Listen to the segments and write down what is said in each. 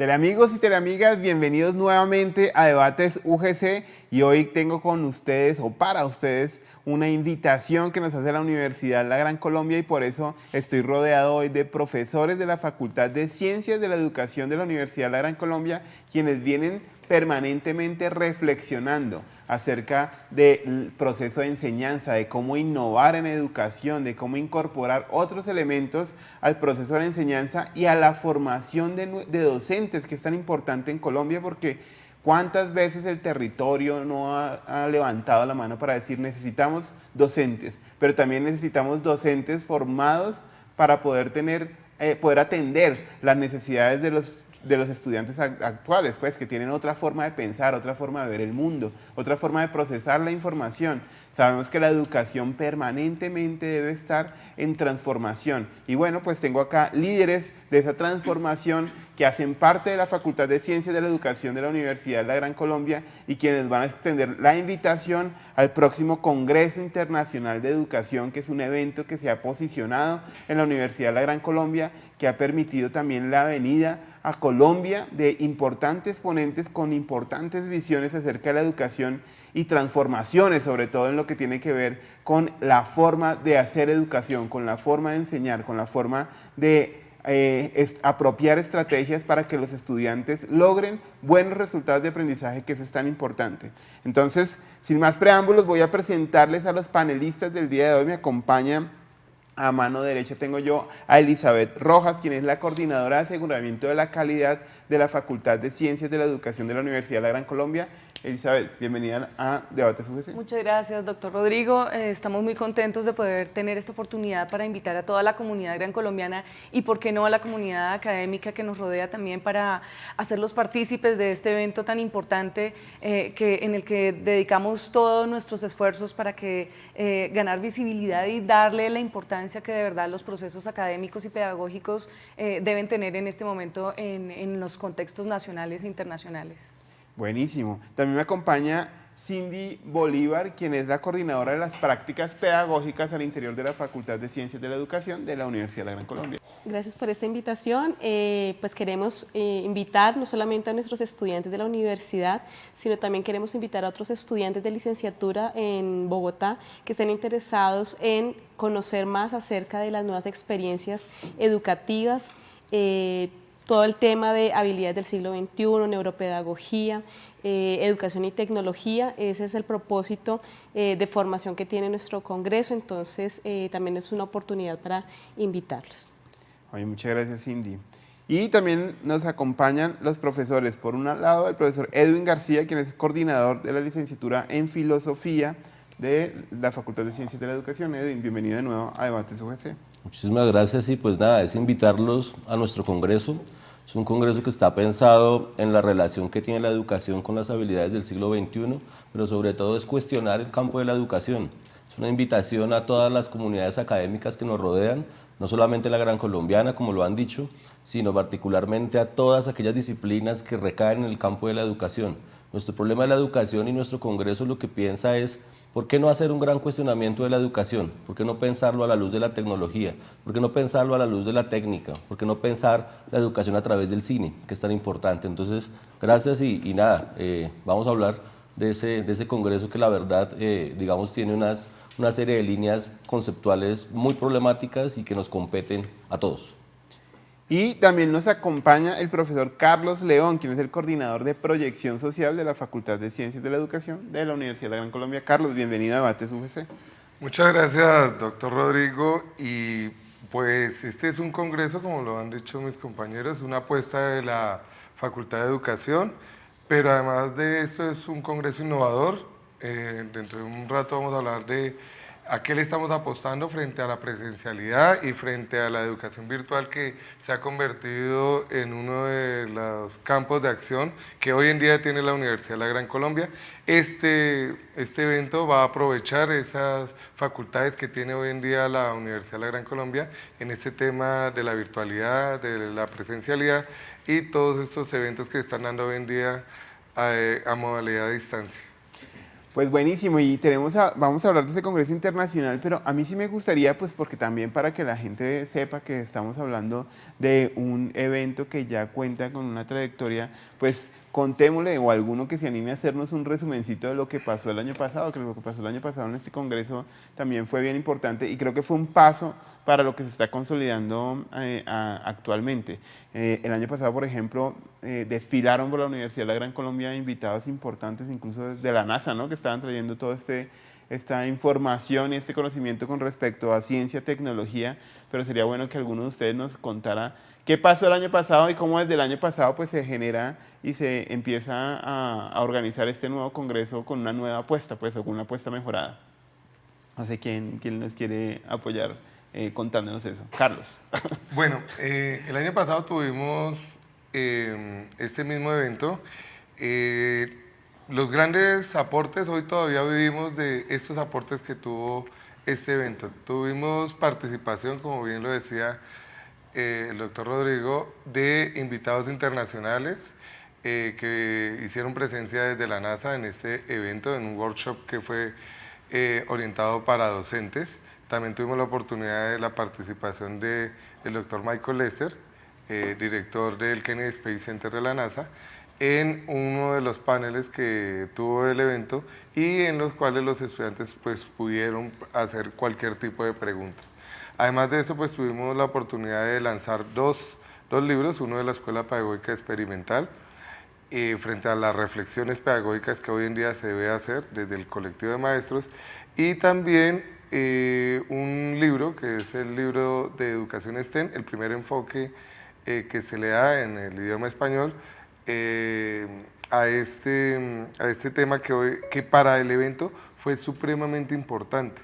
Teleamigos y teleamigas, bienvenidos nuevamente a Debates UGC y hoy tengo con ustedes o para ustedes una invitación que nos hace la Universidad La Gran Colombia y por eso estoy rodeado hoy de profesores de la Facultad de Ciencias de la Educación de la Universidad La Gran Colombia, quienes vienen permanentemente reflexionando acerca del proceso de enseñanza, de cómo innovar en educación, de cómo incorporar otros elementos al proceso de la enseñanza y a la formación de docentes, que es tan importante en Colombia, porque ¿cuántas veces el territorio no ha levantado la mano para decir necesitamos docentes, pero también necesitamos docentes formados para poder atender las necesidades de los estudiantes actuales, pues, que tienen otra forma de pensar, otra forma de ver el mundo, otra forma de procesar la información? Sabemos que la educación permanentemente debe estar en transformación. Y bueno, pues tengo acá líderes de esa transformación que hacen parte de la Facultad de Ciencias de la Educación de la Universidad de La Gran Colombia y quienes van a extender la invitación al próximo Congreso Internacional de Educación, que es un evento que se ha posicionado en la Universidad de La Gran Colombia, que ha permitido también la venida a Colombia de importantes ponentes con importantes visiones acerca de la educación y transformaciones, sobre todo en lo que tiene que ver con la forma de hacer educación, con la forma de enseñar, con la forma de apropiar estrategias para que los estudiantes logren buenos resultados de aprendizaje, que eso es tan importante. Entonces, sin más preámbulos, voy a presentarles a los panelistas del día de hoy. Me acompaña a mano derecha tengo yo a Elizabeth Rojas, quien es la coordinadora de aseguramiento de la calidad de la Facultad de Ciencias de la Educación de la Universidad de La Gran Colombia. Elizabeth, bienvenida a Debates UGC. Muchas gracias, doctor Rodrigo. Estamos muy contentos de poder tener esta oportunidad para invitar a toda la comunidad gran colombiana y, por qué no, a la comunidad académica que nos rodea también, para hacerlos partícipes de este evento tan importante en el que dedicamos todos nuestros esfuerzos para ganar visibilidad y darle la importancia que de verdad los procesos académicos y pedagógicos deben tener en este momento en los contextos nacionales e internacionales. Buenísimo. También me acompaña Cindy Bolívar, quien es la coordinadora de las prácticas pedagógicas al interior de la Facultad de Ciencias de la Educación de la Universidad de La Gran Colombia. Gracias por esta invitación. Pues queremos invitar no solamente a nuestros estudiantes de la universidad, sino también queremos invitar a otros estudiantes de licenciatura en Bogotá que estén interesados en conocer más acerca de las nuevas experiencias educativas, todo el tema de habilidades del siglo XXI, neuropedagogía, educación y tecnología. Ese es el propósito de formación que tiene nuestro congreso, entonces también es una oportunidad para invitarlos. Oye, muchas gracias, Cindy. Y también nos acompañan los profesores. Por un lado, el profesor Edwin García, quien es coordinador de la licenciatura en Filosofía de la Facultad de Ciencias de la Educación. Edwin, bienvenido de nuevo a Debates UGC. Muchísimas gracias y pues nada, es invitarlos a nuestro congreso. Es un congreso que está pensado en la relación que tiene la educación con las habilidades del siglo XXI, pero sobre todo es cuestionar el campo de la educación. Es una invitación a todas las comunidades académicas que nos rodean, no solamente la gran colombiana, como lo han dicho, sino particularmente a todas aquellas disciplinas que recaen en el campo de la educación. Nuestro problema de la educación y nuestro congreso lo que piensa es: ¿por qué no hacer un gran cuestionamiento de la educación? ¿Por qué no pensarlo a la luz de la tecnología? ¿Por qué no pensarlo a la luz de la técnica? ¿Por qué no pensar la educación a través del cine, que es tan importante? Entonces, gracias y nada, vamos a hablar de ese congreso que la verdad, digamos, tiene una serie de líneas conceptuales muy problemáticas y que nos competen a todos. Y también nos acompaña el profesor Carlos León, quien es el coordinador de proyección social de la Facultad de Ciencias de la Educación de la Universidad de La Gran Colombia. Carlos, bienvenido a Debates UGC. Muchas gracias, doctor Rodrigo. Y pues este es un congreso, como lo han dicho mis compañeros, una apuesta de la Facultad de Educación, pero además de esto es un congreso innovador. Dentro de un rato vamos a hablar de a qué le estamos apostando frente a la presencialidad y frente a la educación virtual, que se ha convertido en uno de los campos de acción que hoy en día tiene la Universidad de La Gran Colombia. Este evento va a aprovechar esas facultades que tiene hoy en día la Universidad de La Gran Colombia en este tema de la virtualidad, de la presencialidad y todos estos eventos que se están dando hoy en día a modalidad de distancia. Pues buenísimo, y vamos a hablar de ese Congreso Internacional, pero a mí sí me gustaría, pues porque también para que la gente sepa que estamos hablando de un evento que ya cuenta con una trayectoria, pues contémosle, o alguno que se anime a hacernos un resumencito de lo que pasó el año pasado, que lo que pasó el año pasado en este Congreso también fue bien importante y creo que fue un paso para lo que se está consolidando actualmente. El año pasado, por ejemplo, desfilaron por la Universidad de la Gran Colombia invitados importantes, incluso desde la NASA, ¿no? Que estaban trayendo toda esta información y este conocimiento con respecto a ciencia, tecnología, pero sería bueno que alguno de ustedes nos contara qué pasó el año pasado y cómo desde el año pasado pues, se genera y se empieza a organizar este nuevo congreso con una nueva apuesta, pues, o con una apuesta mejorada. No sé quién nos quiere apoyar contándonos eso. Carlos. Bueno, el año pasado tuvimos este mismo evento. Los grandes aportes, hoy todavía vivimos de estos aportes que tuvo este evento. Tuvimos participación, como bien lo decía el doctor Rodrigo, de invitados internacionales que hicieron presencia desde la NASA en este evento, en un workshop que fue orientado para docentes. También tuvimos la oportunidad de la participación del doctor Michael Lester, director del Kennedy Space Center de la NASA, en uno de los paneles que tuvo el evento y en los cuales los estudiantes pues, pudieron hacer cualquier tipo de pregunta. Además de eso, pues tuvimos la oportunidad de lanzar dos libros, uno de la Escuela Pedagógica Experimental, frente a las reflexiones pedagógicas que hoy en día se debe hacer desde el colectivo de maestros, y también un libro que es el libro de Educación STEM, el primer enfoque que se le da en el idioma español a este tema que para el evento fue supremamente importante,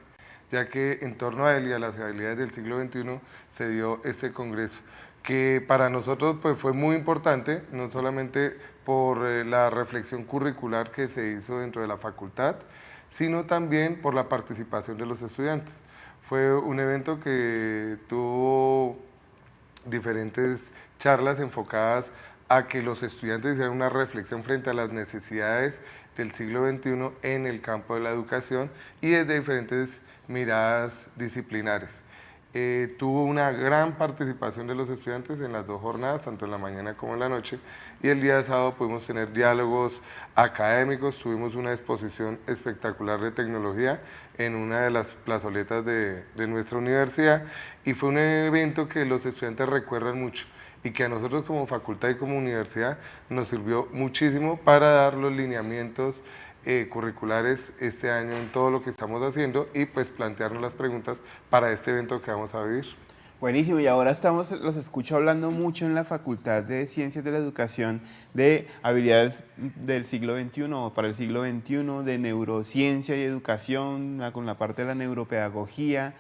ya que en torno a él y a las habilidades del siglo XXI se dio este congreso, que para nosotros pues, fue muy importante, no solamente por la reflexión curricular que se hizo dentro de la facultad, sino también por la participación de los estudiantes. Fue un evento que tuvo diferentes charlas enfocadas a que los estudiantes hicieran una reflexión frente a las necesidades del siglo XXI en el campo de la educación y desde diferentes miradas disciplinares. Tuvo una gran participación de los estudiantes en las dos jornadas, tanto en la mañana como en la noche, y el día de sábado pudimos tener diálogos académicos, tuvimos una exposición espectacular de tecnología en una de las plazoletas de nuestra universidad, y fue un evento que los estudiantes recuerdan mucho y que a nosotros como facultad y como universidad nos sirvió muchísimo para dar los lineamientos curriculares este año en todo lo que estamos haciendo y pues plantearnos las preguntas para este evento que vamos a vivir. Buenísimo, y ahora los escucho hablando mucho en la Facultad de Ciencias de la Educación de habilidades del siglo XXI o para el siglo XXI, de neurociencia y educación, con la parte de la neuropedagogía,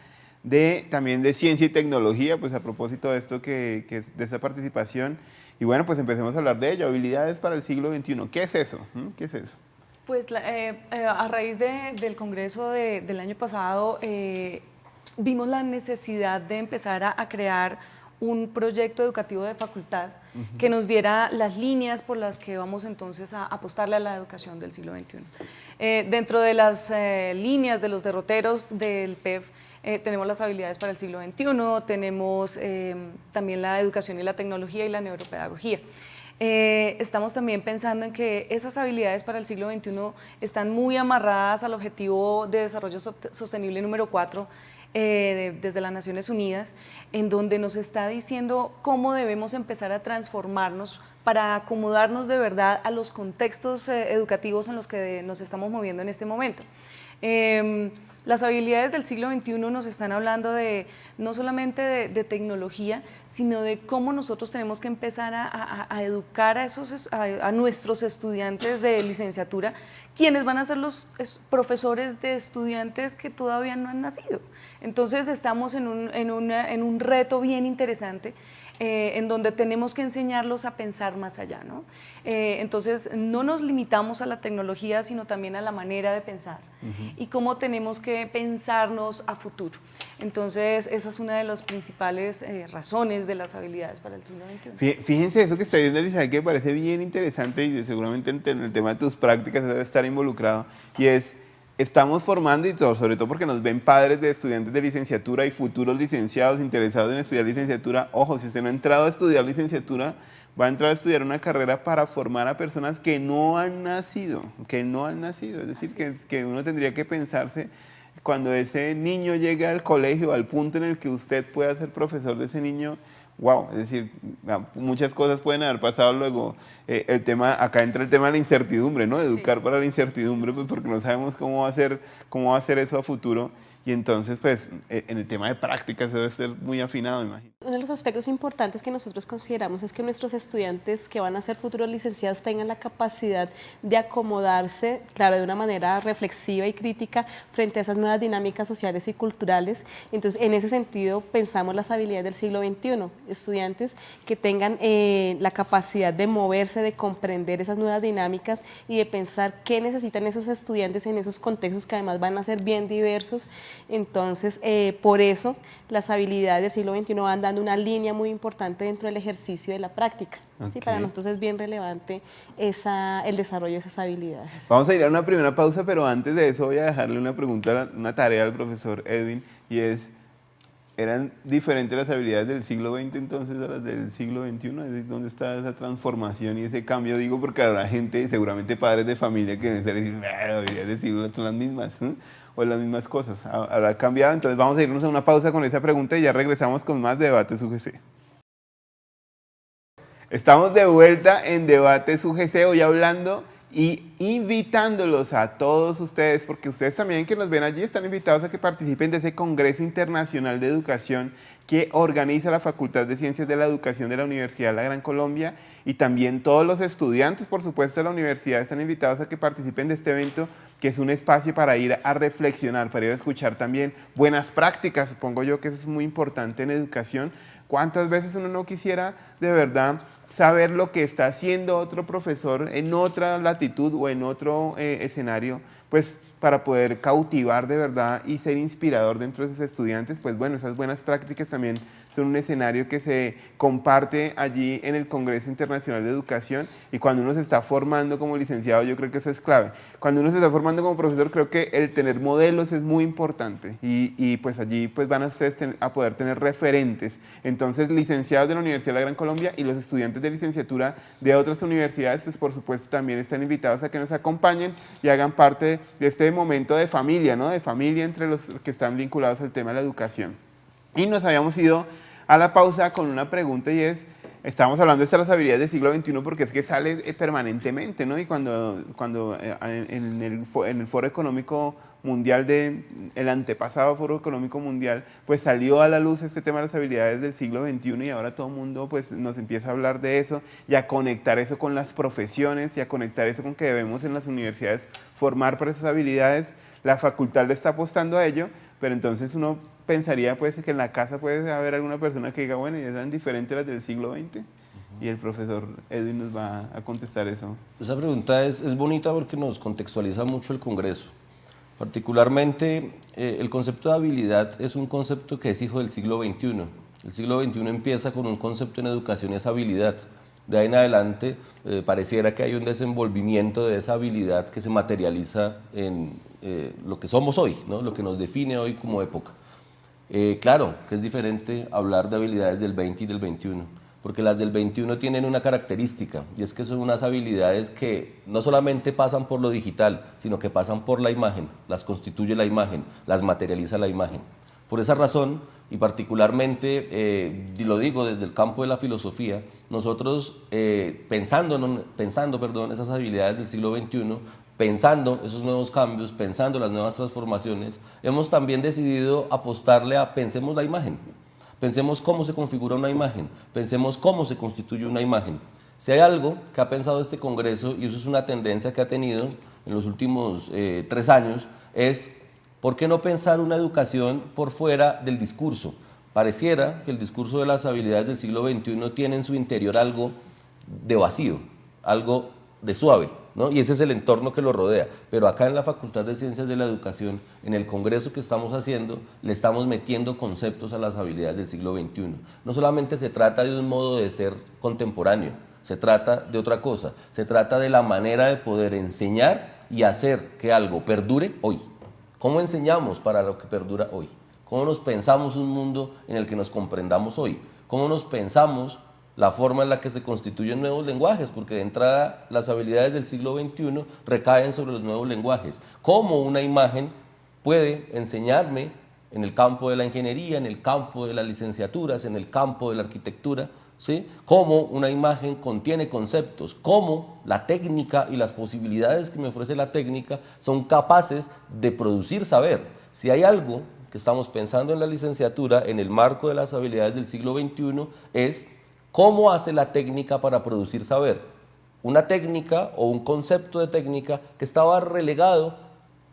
también de ciencia y tecnología, pues a propósito de esto de esta participación. Y bueno, pues empecemos a hablar de ello, habilidades para el siglo XXI. ¿Qué es eso? ¿Qué es eso? Pues a raíz del Congreso del año pasado, vimos la necesidad de empezar a crear un proyecto educativo de facultad que nos diera las líneas por las que vamos entonces a apostarle a la educación del siglo XXI. Dentro de las líneas de los derroteros del PEF, tenemos las habilidades para el siglo XXI, tenemos también la educación y la tecnología y la neuropedagogía. Estamos también pensando en que esas habilidades para el siglo XXI están muy amarradas al objetivo de desarrollo sostenible número 4 desde las Naciones Unidas, en donde nos está diciendo cómo debemos empezar a transformarnos para acomodarnos de verdad a los contextos educativos en los que nos estamos moviendo en este momento. Las habilidades del siglo XXI nos están hablando no solamente de tecnología, sino de cómo nosotros tenemos que empezar a educar a nuestros estudiantes de licenciatura, quienes van a ser los profesores de estudiantes que todavía no han nacido. Entonces estamos en un reto bien interesante, en donde tenemos que enseñarlos a pensar más allá, ¿no? Entonces no nos limitamos a la tecnología, sino también a la manera de pensar y cómo tenemos que pensarnos a futuro. Entonces esa es una de las principales razones de las habilidades para el siglo XXI. Fíjense eso que está diciendo Elizabeth, que me parece bien interesante y seguramente en el tema de tus prácticas debe estar involucrado, y es, estamos formando, y todo, sobre todo porque nos ven padres de estudiantes de licenciatura y futuros licenciados interesados en estudiar licenciatura. Ojo, si usted no ha entrado a estudiar licenciatura, va a entrar a estudiar una carrera para formar a personas que no han nacido, Es decir, que uno tendría que pensarse cuando ese niño llega al colegio, al punto en el que usted pueda ser profesor de ese niño. Wow, es decir, muchas cosas pueden haber pasado luego. Acá entra el tema de la incertidumbre, ¿no? Educar para la incertidumbre, pues porque no sabemos cómo va a ser eso a futuro. Y entonces, pues, en el tema de prácticas debe ser muy afinado, imagino. Uno de los aspectos importantes que nosotros consideramos es que nuestros estudiantes que van a ser futuros licenciados tengan la capacidad de acomodarse, claro, de una manera reflexiva y crítica frente a esas nuevas dinámicas sociales y culturales. Entonces, en ese sentido, pensamos las habilidades del siglo XXI, estudiantes que tengan la capacidad de moverse, de comprender esas nuevas dinámicas y de pensar qué necesitan esos estudiantes en esos contextos que además van a ser bien diversos. Entonces, por eso las habilidades del siglo XXI van dando una línea muy importante dentro del ejercicio de la práctica. Okay. ¿Sí? Para nosotros es bien relevante el desarrollo de esas habilidades. Vamos a ir a una primera pausa, pero antes de eso voy a dejarle una pregunta, una tarea al profesor Edwin, y es, ¿eran diferentes las habilidades del siglo XX entonces a las del siglo XXI? Es decir, ¿dónde está esa transformación y ese cambio? Digo, porque habrá gente, seguramente padres de familia, que deben estar diciendo, las habilidades del siglo son las mismas, ¿no? O las mismas cosas. ¿Habrá cambiado? Entonces vamos a irnos a una pausa con esa pregunta y ya regresamos con más Debates UGC. Estamos de vuelta en Debates UGC, hoy hablando y invitándolos a todos ustedes, porque ustedes también que nos ven allí están invitados a que participen de ese Congreso Internacional de Educación que organiza la Facultad de Ciencias de la Educación de la Universidad de la Gran Colombia, y también todos los estudiantes, por supuesto, de la universidad están invitados a que participen de este evento, que es un espacio para ir a reflexionar, para ir a escuchar también buenas prácticas. Supongo yo que eso es muy importante en educación. ¿Cuántas veces uno no quisiera de verdad saber lo que está haciendo otro profesor en otra latitud o en otro escenario, pues para poder cautivar de verdad y ser inspirador dentro de esos estudiantes? Pues bueno, esas buenas prácticas también son un escenario que se comparte allí en el Congreso Internacional de Educación, y cuando uno se está formando como licenciado yo creo que eso es clave. Cuando uno se está formando como profesor creo que el tener modelos es muy importante, y pues allí pues van a ustedes a poder tener referentes. Entonces, licenciados de la Universidad de la Gran Colombia y los estudiantes de licenciatura de otras universidades, pues por supuesto también están invitados a que nos acompañen y hagan parte de este momento de familia, ¿no? De familia entre los que están vinculados al tema de la educación. Y nos habíamos ido a la pausa con una pregunta, y es, estamos hablando de estas habilidades del siglo XXI porque es que sale permanentemente, ¿no? Y cuando en el Foro Económico Mundial, el antepasado Foro Económico Mundial, pues salió a la luz este tema de las habilidades del siglo XXI, y ahora todo el mundo pues nos empieza a hablar de eso y a conectar eso con las profesiones y a conectar eso con que debemos en las universidades formar para esas habilidades. La facultad le está apostando a ello, pero entonces uno pensaría pues que en la casa puede haber alguna persona que diga, bueno, ya eran diferentes las del siglo XX. Y el profesor Edwin nos va a contestar eso. Esa pregunta es bonita porque nos contextualiza mucho el Congreso. Particularmente, el concepto de habilidad es un concepto que es hijo del siglo XXI. El siglo XXI empieza con un concepto en educación, es habilidad. De ahí en adelante, pareciera que hay un desenvolvimiento de esa habilidad que se materializa en lo que somos hoy, ¿no? Lo que nos define hoy como época. Claro que es diferente hablar de habilidades del 20 y del 21, porque las del 21 tienen una característica, y es que son unas habilidades que no solamente pasan por lo digital, sino que pasan por la imagen, las constituye la imagen, las materializa la imagen. Por esa razón, y particularmente, y lo digo desde el campo de la filosofía, nosotros pensando esas habilidades del siglo XXI, pensando esos nuevos cambios, pensando las nuevas transformaciones, hemos también decidido apostarle a pensemos la imagen. Pensemos cómo se configura una imagen, pensemos cómo se constituye una imagen. Si hay algo que ha pensado este Congreso, y eso es una tendencia que ha tenido en los últimos 3 años, es ¿por qué no pensar una educación por fuera del discurso? Pareciera que el discurso de las habilidades del siglo XXI tiene en su interior algo de vacío, algo de suave, ¿no? Y ese es el entorno que lo rodea. Pero acá en la Facultad de Ciencias de la Educación, en el Congreso que estamos haciendo, le estamos metiendo conceptos a las habilidades del siglo XXI. No solamente se trata de un modo de ser contemporáneo, se trata de otra cosa, se trata de la manera de poder enseñar y hacer que algo perdure hoy. ¿Cómo enseñamos para lo que perdura hoy? ¿Cómo nos pensamos un mundo en el que nos comprendamos hoy? ¿Cómo nos pensamos la forma en la que se constituyen nuevos lenguajes? Porque de entrada las habilidades del siglo XXI recaen sobre los nuevos lenguajes. ¿Cómo una imagen puede enseñarme en el campo de la ingeniería, en el campo de las licenciaturas, en el campo de la arquitectura? ¿Sí? Cómo una imagen contiene conceptos, cómo la técnica y las posibilidades que me ofrece la técnica son capaces de producir saber. Si hay algo que estamos pensando en la licenciatura en el marco de las habilidades del siglo XXI es cómo hace la técnica para producir saber. Una técnica o un concepto de técnica que estaba relegado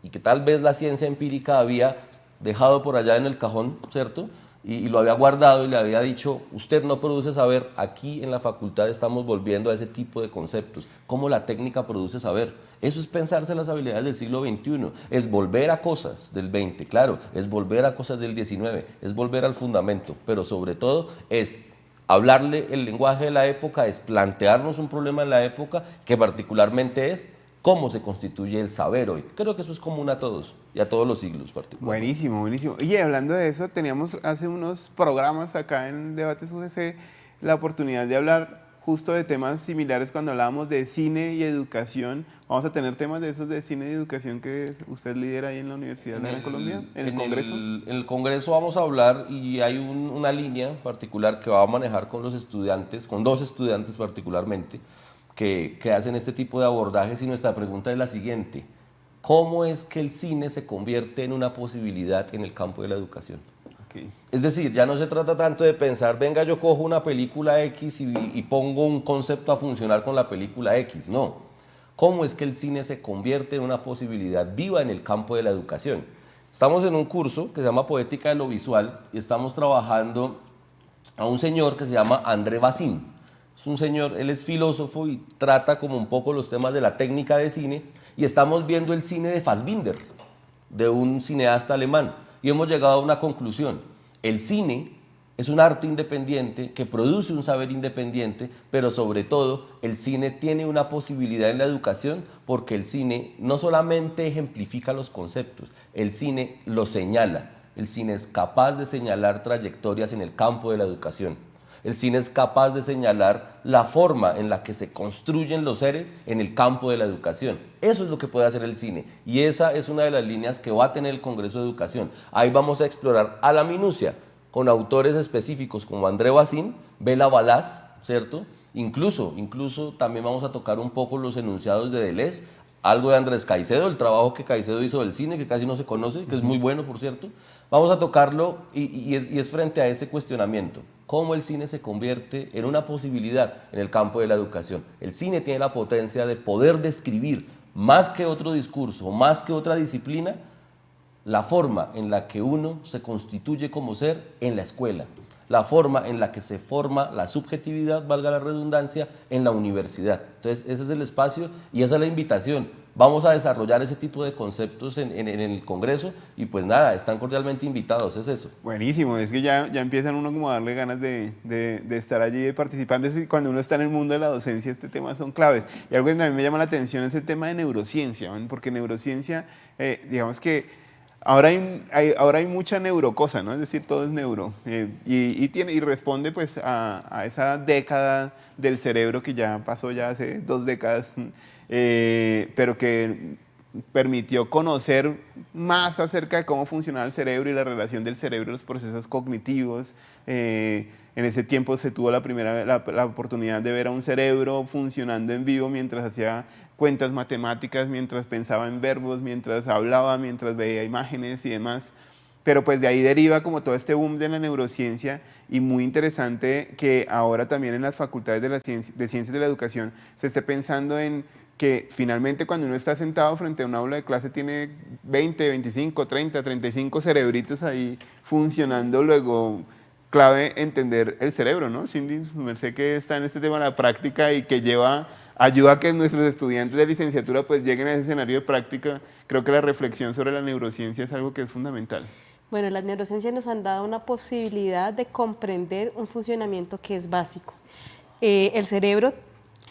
y que tal vez la ciencia empírica había dejado por allá en el cajón, ¿cierto? Y lo había guardado y le había dicho, usted no produce saber, aquí en la facultad estamos volviendo a ese tipo de conceptos, cómo la técnica produce saber. Eso es pensarse en las habilidades del siglo XXI, es volver a cosas del XX, claro, es volver a cosas del XIX, es volver al fundamento, pero sobre todo es hablarle el lenguaje de la época, es plantearnos un problema en la época que particularmente es cómo se constituye el saber hoy. Creo que eso es común a todos y a todos los siglos particularmente. Buenísimo, buenísimo. Y hablando de eso, teníamos hace unos programas acá en Debates UGC la oportunidad de hablar justo de temas similares cuando hablábamos de cine y educación. Vamos a tener temas de esos de cine y educación que usted lidera ahí en la Universidad de la Gran Colombia, en el Congreso. En el Congreso vamos a hablar y hay una línea particular que va a manejar con los estudiantes, con 2 estudiantes particularmente, que hacen este tipo de abordajes y nuestra pregunta es la siguiente: ¿cómo es que el cine se convierte en una posibilidad en el campo de la educación? Okay. Es decir, ya no se trata tanto de pensar, venga, yo cojo una película X y pongo un concepto a funcionar con la película X, no. ¿Cómo es que el cine se convierte en una posibilidad viva en el campo de la educación? Estamos en un curso que se llama Poética de lo Visual y estamos trabajando a un señor que se llama André Bazin. Es un señor, él es filósofo y trata como un poco los temas de la técnica de cine y estamos viendo el cine de Fassbinder, de un cineasta alemán, y hemos llegado a una conclusión: el cine es un arte independiente que produce un saber independiente, pero sobre todo el cine tiene una posibilidad en la educación porque el cine no solamente ejemplifica los conceptos, el cine los señala, el cine es capaz de señalar trayectorias en el campo de la educación. El cine es capaz de señalar la forma en la que se construyen los seres en el campo de la educación. Eso es lo que puede hacer el cine y esa es una de las líneas que va a tener el Congreso de Educación. Ahí vamos a explorar a la minucia con autores específicos como André Bazin, Bela Balaz, ¿cierto? Incluso también vamos a tocar un poco los enunciados de Deleuze, algo de Andrés Caicedo, el trabajo que Caicedo hizo del cine, que casi no se conoce, que es muy bueno, por cierto. Vamos a tocarlo y es frente a ese cuestionamiento. ¿Cómo el cine se convierte en una posibilidad en el campo de la educación? El cine tiene la potencia de poder describir, más que otro discurso, más que otra disciplina, la forma en la que uno se constituye como ser en la escuela, la forma en la que se forma la subjetividad, valga la redundancia, en la universidad. Entonces, ese es el espacio y esa es la invitación. Vamos a desarrollar ese tipo de conceptos en el Congreso y pues nada, están cordialmente invitados, es eso. Buenísimo, es que ya empiezan uno como a darle ganas de estar allí participando. Cuando uno está en el mundo de la docencia, este tema son claves. Y algo que también me llama la atención es el tema de neurociencia, ¿no? Porque neurociencia, digamos que ahora hay mucha neurocosa, ¿no? Es decir, todo es neuro. Y responde pues a esa década del cerebro que ya pasó ya hace 2 décadas, pero que permitió conocer más acerca de cómo funcionaba el cerebro y la relación del cerebro y los procesos cognitivos. En ese tiempo se tuvo la oportunidad de ver a un cerebro funcionando en vivo mientras hacía cuentas matemáticas, mientras pensaba en verbos, mientras hablaba, mientras veía imágenes y demás. Pero pues de ahí deriva como todo este boom de la neurociencia y muy interesante que ahora también en las facultades de Ciencias de la Educación se esté pensando en que finalmente cuando uno está sentado frente a un aula de clase tiene 20, 25, 30, 35 cerebritos ahí funcionando. Luego, clave entender el cerebro, ¿no? Cindy, su merced que está en este tema de la práctica y que ayuda a que nuestros estudiantes de licenciatura pues lleguen a ese escenario de práctica. Creo que la reflexión sobre la neurociencia es algo que es fundamental. Bueno, las neurociencias nos han dado una posibilidad de comprender un funcionamiento que es básico. El cerebro,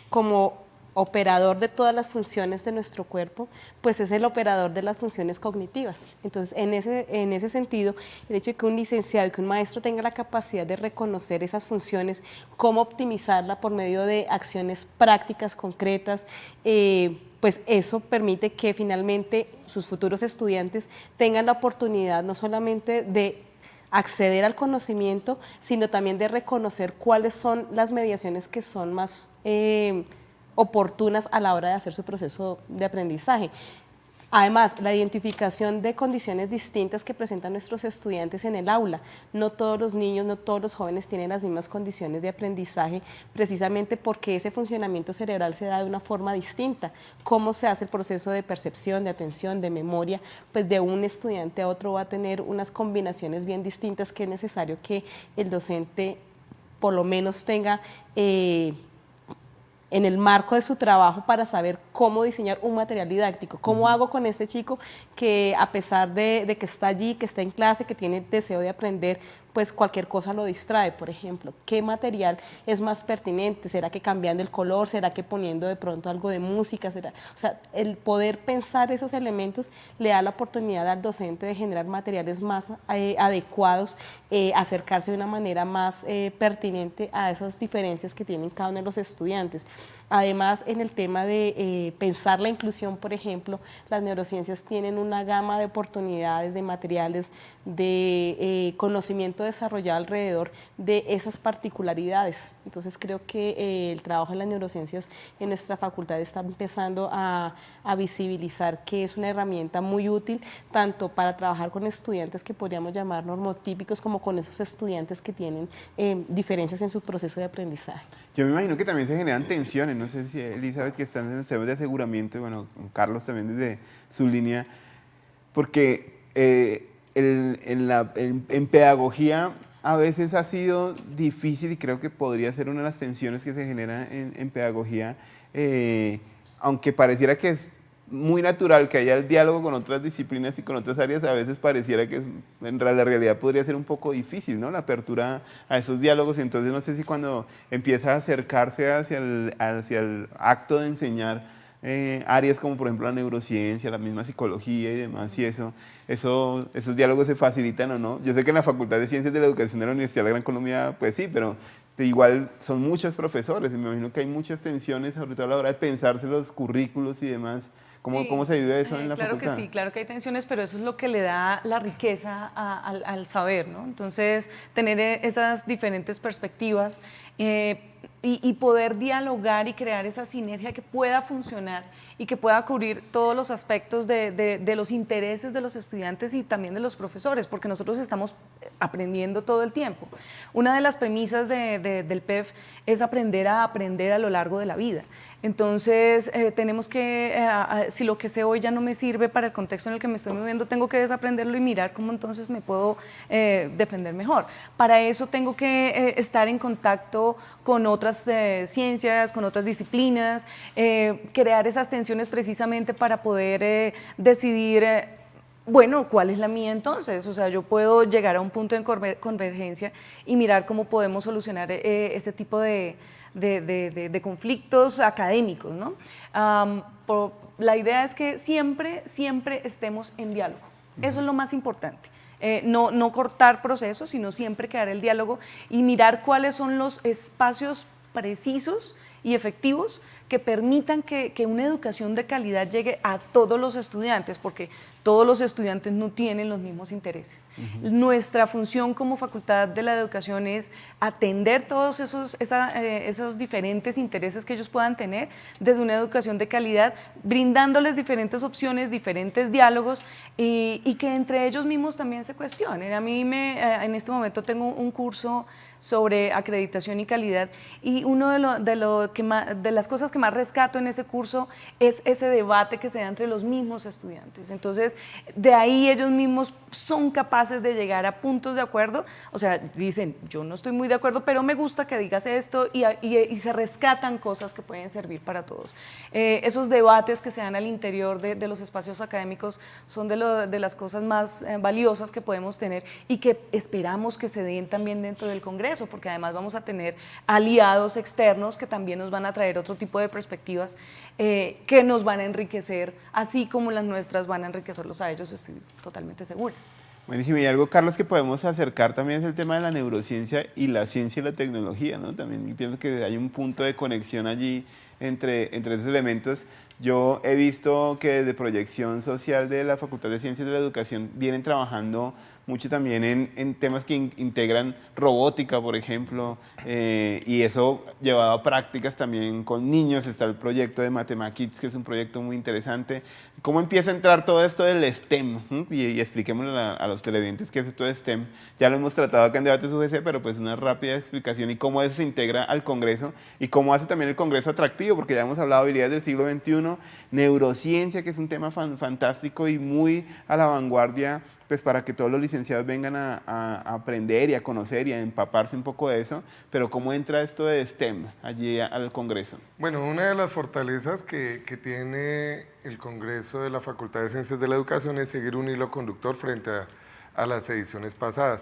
como operador de todas las funciones de nuestro cuerpo, pues es el operador de las funciones cognitivas. Entonces, en ese sentido, el hecho de que un licenciado y que un maestro tenga la capacidad de reconocer esas funciones, cómo optimizarla por medio de acciones prácticas, concretas, pues eso permite que finalmente sus futuros estudiantes tengan la oportunidad no solamente de acceder al conocimiento, sino también de reconocer cuáles son las mediaciones que son más oportunas a la hora de hacer su proceso de aprendizaje. Además, la identificación de condiciones distintas que presentan nuestros estudiantes en el aula. No todos los niños, no todos los jóvenes tienen las mismas condiciones de aprendizaje, precisamente porque ese funcionamiento cerebral se da de una forma distinta. Cómo se hace el proceso de percepción, de atención, de memoria, pues de un estudiante a otro va a tener unas combinaciones bien distintas que es necesario que el docente por lo menos tenga en el marco de su trabajo para saber cómo diseñar un material didáctico. ¿Cómo hago con este chico que a pesar de que está allí, que está en clase, que tiene deseo de aprender, pues cualquier cosa lo distrae, por ejemplo? ¿Qué material es más pertinente? ¿Será que cambiando el color? ¿Será que poniendo de pronto algo de música? O sea, el poder pensar esos elementos le da la oportunidad al docente de generar materiales más adecuados, acercarse de una manera más pertinente a esas diferencias que tienen cada uno de los estudiantes. Además, en el tema de pensar la inclusión, por ejemplo, las neurociencias tienen una gama de oportunidades, de materiales, de conocimiento desarrollado alrededor de esas particularidades. Entonces, creo que el trabajo en las neurociencias en nuestra facultad está empezando a visibilizar que es una herramienta muy útil, tanto para trabajar con estudiantes que podríamos llamar normotípicos, como con esos estudiantes que tienen diferencias en su proceso de aprendizaje. Yo me imagino que también se generan tensiones, no sé si Elizabeth, que están en el tema de aseguramiento, y bueno, Carlos también desde su línea, porque en pedagogía a veces ha sido difícil, y creo que podría ser una de las tensiones que se genera en pedagogía, aunque pareciera que es muy natural que haya el diálogo con otras disciplinas y con otras áreas, a veces pareciera que en la realidad podría ser un poco difícil, ¿no? La apertura a esos diálogos. Entonces no sé si cuando empieza a acercarse hacia el acto de enseñar áreas como por ejemplo la neurociencia, la misma psicología y demás, y esos diálogos se facilitan o no. Yo sé que en la Facultad de Ciencias de la Educación de la Universidad de la Gran Colombia, pues sí, pero igual son muchos profesores y me imagino que hay muchas tensiones, sobre todo a la hora de pensarse los currículos y demás. ¿Cómo se vive eso en la facultad? Claro que sí, claro que hay tensiones, pero eso es lo que le da la riqueza al saber, ¿no? Entonces, tener esas diferentes perspectivas y poder dialogar y crear esa sinergia que pueda funcionar y que pueda cubrir todos los aspectos de los intereses de los estudiantes y también de los profesores, porque nosotros estamos aprendiendo todo el tiempo. Una de las premisas del PEF es aprender a lo largo de la vida. Entonces, tenemos que, si lo que sé hoy ya no me sirve para el contexto en el que me estoy moviendo, tengo que desaprenderlo y mirar cómo entonces me puedo defender mejor. Para eso tengo que estar en contacto con otras ciencias, con otras disciplinas, crear esas tensiones precisamente para poder decidir bueno, ¿cuál es la mía entonces? O sea, yo puedo llegar a un punto de convergencia y mirar cómo podemos solucionar este tipo de conflictos académicos, ¿no? La idea es que siempre estemos en diálogo. Eso es lo más importante. No cortar procesos, sino siempre quedar el diálogo y mirar cuáles son los espacios precisos y efectivos que permitan que una educación de calidad llegue a todos los estudiantes, porque todos los estudiantes no tienen los mismos intereses. Nuestra función como Facultad de la Educación es atender todos esos diferentes intereses que ellos puedan tener desde una educación de calidad, brindándoles diferentes opciones, diferentes diálogos y que entre ellos mismos también se cuestionen. A mí en este momento tengo un curso sobre acreditación y calidad y una de las cosas que más rescato en ese curso es ese debate que se da entre los mismos estudiantes. Entonces, de ahí ellos mismos son capaces de llegar a puntos de acuerdo, o sea, dicen, yo no estoy muy de acuerdo, pero me gusta que digas esto y se rescatan cosas que pueden servir para todos. Esos debates que se dan al interior de los espacios académicos son de las cosas más valiosas que podemos tener y que esperamos que se den también dentro del Congreso. Congreso, porque además vamos a tener aliados externos que también nos van a traer otro tipo de perspectivas que nos van a enriquecer, así como las nuestras van a enriquecerlos a ellos, estoy totalmente segura. Buenísimo. Y algo, Carlos, que podemos acercar también es el tema de la neurociencia y la ciencia y la tecnología, ¿no? También pienso que hay un punto de conexión allí entre esos elementos. Yo he visto que desde proyección social de la Facultad de Ciencias de la Educación vienen trabajando mucho también en temas que integran robótica, por ejemplo, y eso llevado a prácticas también con niños. Está el proyecto de Matemakids, que es un proyecto muy interesante. ¿Cómo empieza a entrar todo esto del STEM? Y expliquémosle a los televidentes qué es esto de STEM. Ya lo hemos tratado acá en Debates UGC, pero pues una rápida explicación y cómo eso se integra al Congreso y cómo hace también el Congreso atractivo, porque ya hemos hablado de habilidades del siglo XXI, neurociencia, que es un tema fantástico y muy a la vanguardia, pues para que todos los licenciados vengan a aprender y a conocer y a empaparse un poco de eso, pero ¿cómo entra esto de STEM allí al Congreso? Bueno, una de las fortalezas que tiene el Congreso de la Facultad de Ciencias de la Educación es seguir un hilo conductor frente a las ediciones pasadas.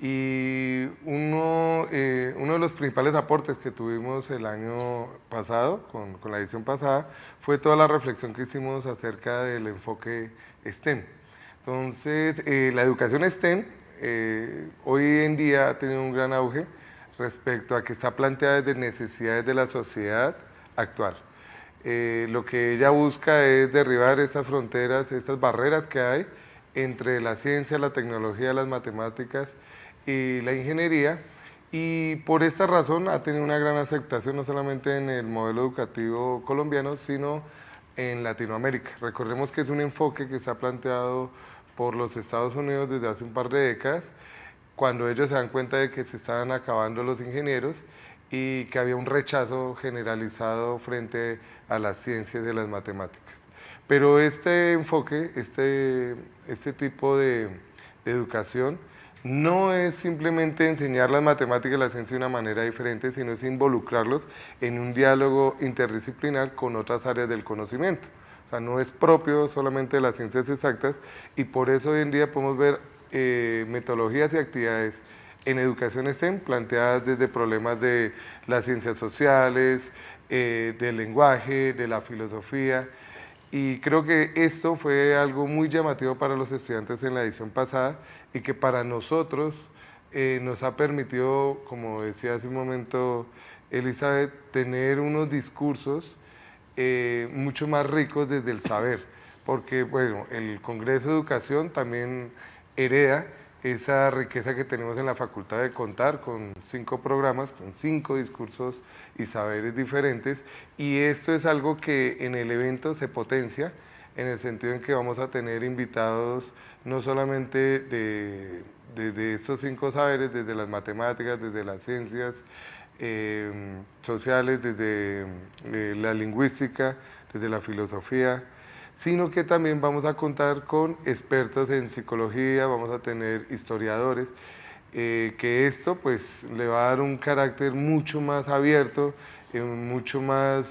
Y uno de los principales aportes que tuvimos el año pasado, con la edición pasada, fue toda la reflexión que hicimos acerca del enfoque STEM. Entonces, la educación STEM hoy en día ha tenido un gran auge respecto a que está planteada desde necesidades de la sociedad actual. Lo que ella busca es derribar estas fronteras, estas barreras que hay entre la ciencia, la tecnología, las matemáticas y la ingeniería, y por esta razón ha tenido una gran aceptación no solamente en el modelo educativo colombiano, sino en Latinoamérica. Recordemos que es un enfoque que está planteado por los Estados Unidos desde hace un par de décadas, cuando ellos se dan cuenta de que se estaban acabando los ingenieros y que había un rechazo generalizado frente a las ciencias y las matemáticas. Pero este enfoque, este tipo de educación, no es simplemente enseñar las matemáticas y la ciencia de una manera diferente, sino es involucrarlos en un diálogo interdisciplinar con otras áreas del conocimiento. O sea, no es propio solamente de las ciencias exactas, y por eso hoy en día podemos ver metodologías y actividades en educación STEM planteadas desde problemas de las ciencias sociales, del lenguaje, de la filosofía, y creo que esto fue algo muy llamativo para los estudiantes en la edición pasada y que para nosotros nos ha permitido, como decía hace un momento Elizabeth, tener unos discursos mucho más ricos desde el saber, porque bueno, el Congreso de Educación también hereda esa riqueza que tenemos en la facultad de contar con 5 programas, con 5 discursos y saberes diferentes, y esto es algo que en el evento se potencia en el sentido en que vamos a tener invitados no solamente de estos 5 saberes, desde las matemáticas, desde las ciencias sociales, desde la lingüística, desde la filosofía, sino que también vamos a contar con expertos en psicología, vamos a tener historiadores, que esto pues le va a dar un carácter mucho más abierto, mucho más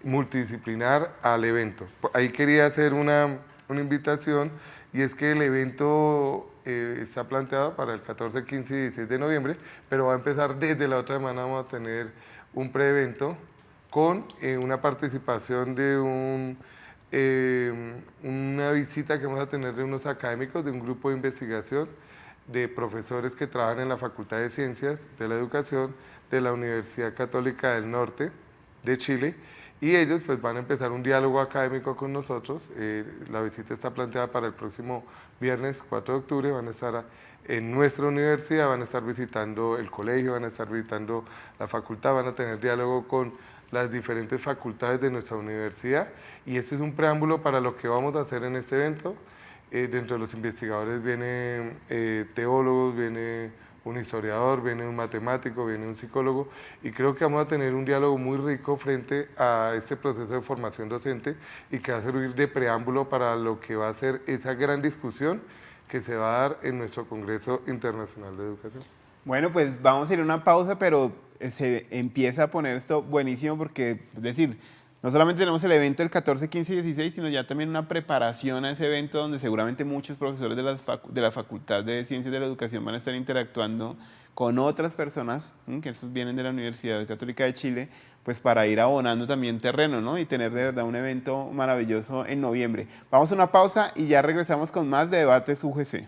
multidisciplinar al evento. Ahí quería hacer una invitación, y es que el evento está planteado para el 14, 15 y 16 de noviembre, pero va a empezar desde la otra semana. Vamos a tener un preevento con una participación de una visita que vamos a tener de unos académicos, de un grupo de investigación, de profesores que trabajan en la Facultad de Ciencias de la Educación de la Universidad Católica del Norte de Chile, y ellos pues van a empezar un diálogo académico con nosotros. La visita está planteada para el próximo viernes 4 de octubre, van a estar en nuestra universidad, van a estar visitando el colegio, van a estar visitando la facultad, van a tener diálogo con las diferentes facultades de nuestra universidad, y este es un preámbulo para lo que vamos a hacer en este evento. Dentro de los investigadores vienen teólogos, viene un historiador, viene un matemático, viene un psicólogo, y creo que vamos a tener un diálogo muy rico frente a este proceso de formación docente, y que va a servir de preámbulo para lo que va a ser esa gran discusión que se va a dar en nuestro Congreso Internacional de Educación. Bueno, pues vamos a ir a una pausa, pero se empieza a poner esto buenísimo porque, es decir, no solamente tenemos el evento el 14, 15 y 16, sino ya también una preparación a ese evento donde seguramente muchos profesores de la Facultad de Ciencias de la Educación van a estar interactuando con otras personas, que estos vienen de la Universidad Católica de Chile, pues para ir abonando también terreno, ¿no? Y tener de verdad un evento maravilloso en noviembre. Vamos a una pausa y ya regresamos con más de Debates UGC.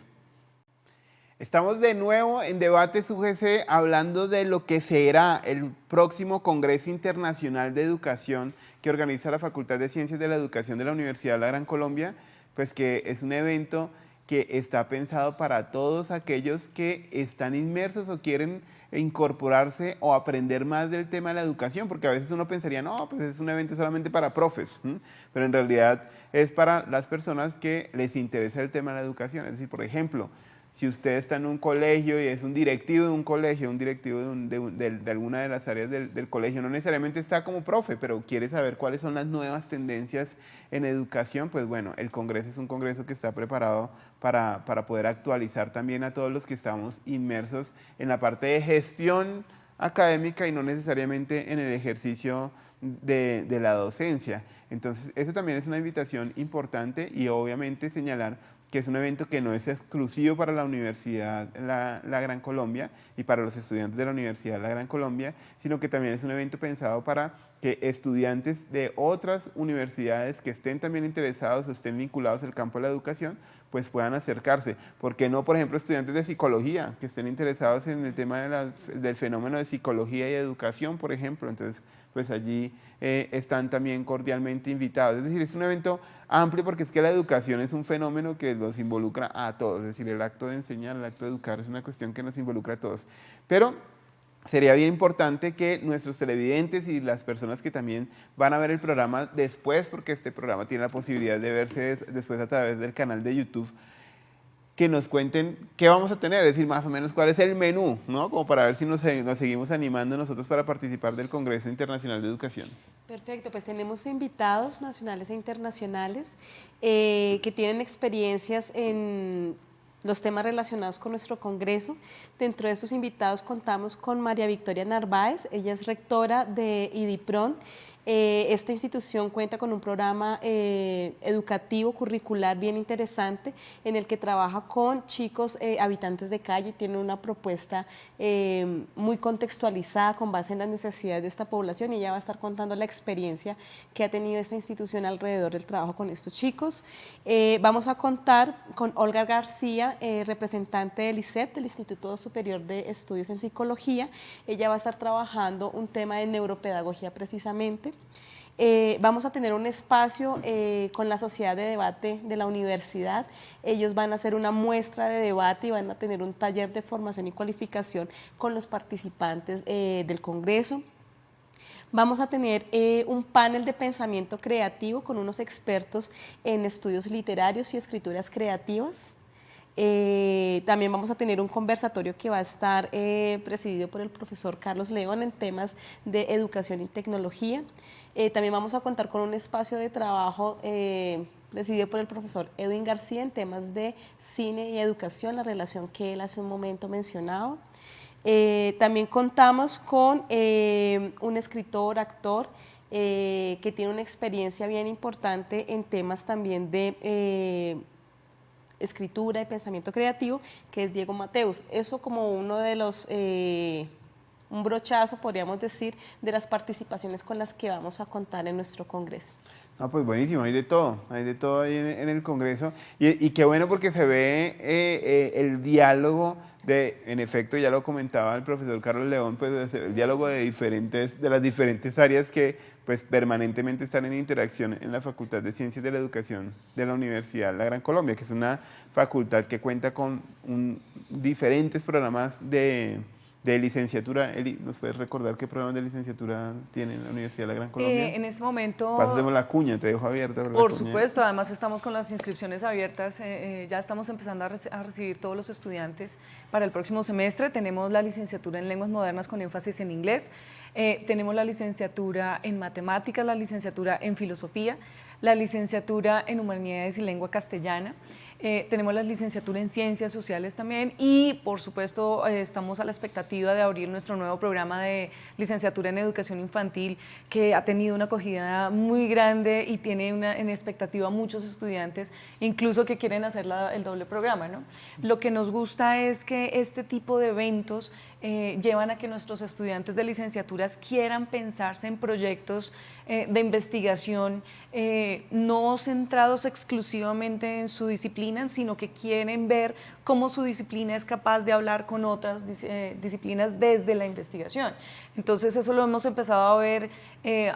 Estamos de nuevo en Debates UGC hablando de lo que será el próximo Congreso Internacional de Educación que organiza la Facultad de Ciencias de la Educación de la Universidad de la Gran Colombia, pues que es un evento que está pensado para todos aquellos que están inmersos o quieren incorporarse o aprender más del tema de la educación, porque a veces uno pensaría, no, pues es un evento solamente para profes, pero en realidad es para las personas que les interesa el tema de la educación. Es decir, por ejemplo, si usted está en un colegio y es un directivo de un colegio, un directivo de alguna de las áreas del colegio, no necesariamente está como profe, pero quiere saber cuáles son las nuevas tendencias en educación, pues bueno, el Congreso es un Congreso que está preparado para poder actualizar también a todos los que estamos inmersos en la parte de gestión académica y no necesariamente en el ejercicio de la docencia. Entonces, eso también es una invitación importante y obviamente señalar que es un evento que no es exclusivo para la Universidad La Gran Colombia y para los estudiantes de la Universidad La Gran Colombia, sino que también es un evento pensado para que estudiantes de otras universidades que estén también interesados o estén vinculados al campo de la educación, pues puedan acercarse. ¿Por qué no, por ejemplo, estudiantes de psicología que estén interesados en el tema del fenómeno de psicología y educación, por ejemplo? Entonces, pues allí están también cordialmente invitados. Es decir, es un evento amplio porque es que la educación es un fenómeno que los involucra a todos. Es decir, el acto de enseñar, el acto de educar es una cuestión que nos involucra a todos. Pero sería bien importante que nuestros televidentes y las personas que también van a ver el programa después, porque este programa tiene la posibilidad de verse después a través del canal de YouTube, que nos cuenten qué vamos a tener, es decir, más o menos cuál es el menú, ¿no? Como para ver si nos seguimos animando nosotros para participar del Congreso Internacional de Educación. Perfecto, pues tenemos invitados nacionales e internacionales que tienen experiencias en los temas relacionados con nuestro Congreso. Dentro de estos invitados contamos con María Victoria Narváez, ella es rectora de IDIPRON. Esta institución cuenta con un programa educativo, curricular bien interesante, en el que trabaja con chicos habitantes de calle, tiene una propuesta muy contextualizada con base en las necesidades de esta población y ella va a estar contando la experiencia que ha tenido esta institución alrededor del trabajo con estos chicos. Vamos a contar con Olga García, representante del ISEP, del Instituto Superior de Estudios en Psicología. Ella va a estar trabajando un tema de neuropedagogía precisamente. Vamos a tener un espacio con la sociedad de debate de la universidad. Ellos van a hacer una muestra de debate y van a tener un taller de formación y cualificación con los participantes del Congreso. Vamos a tener un panel de pensamiento creativo con unos expertos en estudios literarios y escrituras creativas. También vamos a tener un conversatorio que va a estar presidido por el profesor Carlos León en temas de educación y tecnología. También vamos a contar con un espacio de trabajo presidido por el profesor Edwin García en temas de cine y educación, la relación que él hace un momento mencionaba. También contamos con un escritor, actor, que tiene una experiencia bien importante en temas también de escritura y pensamiento creativo, que es Diego Mateus. Eso como uno de los, un brochazo, podríamos decir, de las participaciones con las que vamos a contar en nuestro Congreso. No, pues buenísimo, hay de todo ahí en el Congreso. Y qué bueno porque se ve el diálogo en efecto, ya lo comentaba el profesor Carlos León, pues el diálogo de las diferentes áreas que pues permanentemente están en interacción en la Facultad de Ciencias de la Educación de la Universidad La Gran Colombia, que es una facultad que cuenta con diferentes programas de licenciatura. Eli, ¿nos puedes recordar qué programas de licenciatura tiene la Universidad de la Gran Colombia? En este momento... Pasemos la cuña, te dejo abierta. Por supuesto, además estamos con las inscripciones abiertas, ya estamos empezando a recibir todos los estudiantes para el próximo semestre. Tenemos la licenciatura en Lenguas Modernas con énfasis en inglés, tenemos la licenciatura en Matemáticas, la licenciatura en Filosofía, la licenciatura en Humanidades y Lengua Castellana. Tenemos la licenciatura en Ciencias Sociales también y, por supuesto, estamos a la expectativa de abrir nuestro nuevo programa de licenciatura en Educación Infantil, que ha tenido una acogida muy grande y tiene en expectativa muchos estudiantes, incluso que quieren hacer el doble programa, ¿no? Lo que nos gusta es que este tipo de eventos llevan a que nuestros estudiantes de licenciaturas quieran pensarse en proyectos de investigación no centrados exclusivamente en su disciplina, sino que quieren ver cómo su disciplina es capaz de hablar con otras disciplinas desde la investigación. Entonces eso lo hemos empezado a ver